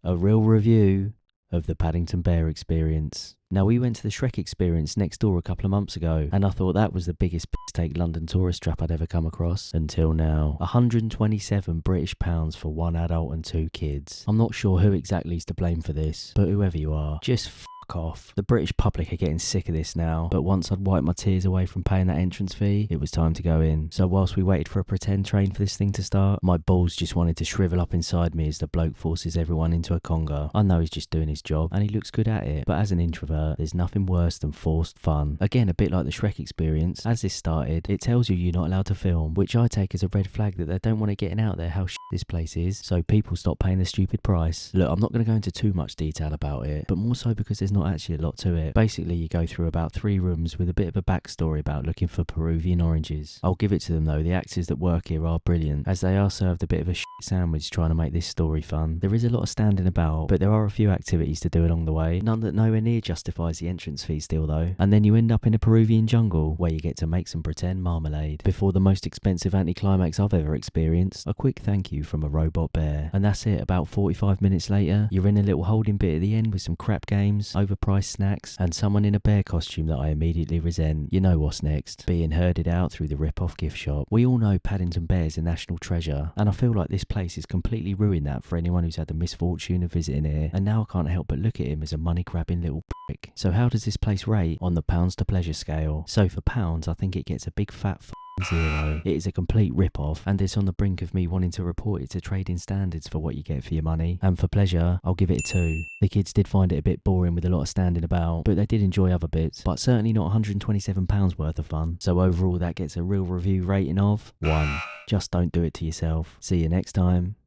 a real review of the Paddington Bear experience. Now, we went to the Shrek experience next door a couple of months ago, and I thought that was the biggest piss-take London tourist trap I'd ever come across until now. £127 for one adult and two kids. I'm not sure who exactly is to blame for this, but whoever you are, just off. The British public are getting sick of this now, but once I'd wiped my tears away from paying that entrance fee, it was time to go in. So whilst we waited for a pretend train for this thing to start, my balls just wanted to shrivel up inside me as the bloke forces everyone into a conga. I know he's just doing his job, and he looks good at it, but as an introvert, there's nothing worse than forced fun. Again, a bit like the Shrek experience, as this started, it tells you you're not allowed to film, which I take as a red flag that they don't want it getting out there how shit this place is, so people stop paying the stupid price. Look, I'm not going to go into too much detail about it, but more so because there's not actually a lot to it. Basically, you go through about 3 rooms with a bit of a backstory about looking for Peruvian oranges. I'll give it to them though, the actors that work here are brilliant, as they are served a bit of a shit sandwich trying to make this story fun. There is a lot of standing about, but there are a few activities to do along the way, none that nowhere near justifies the entrance fee still though. And then you end up in a Peruvian jungle where you get to make some pretend marmalade before the most expensive anticlimax I've ever experienced, a quick thank you from a robot bear. And that's it. About 45 minutes later, you're in a little holding bit at the end with some crap games, overpriced snacks, and someone in a bear costume that I immediately resent. You know what's next, being herded out through the rip-off gift shop. We all know Paddington Bear's a national treasure, and I feel like this place has completely ruined that for anyone who's had the misfortune of visiting here, and now I can't help but look at him as a money-grabbing little prick. So how does this place rate on the pounds to pleasure scale? So for pounds, I think it gets a big fat 0. It is a complete rip-off, and it's on the brink of me wanting to report it to trading standards for what you get for your money. And for pleasure, I'll give it a 2. The kids did find it a bit boring with a lot of standing about, but they did enjoy other bits, but certainly not £127 worth of fun. So overall, that gets a real review rating of 1. Just don't do it to yourself. See you next time.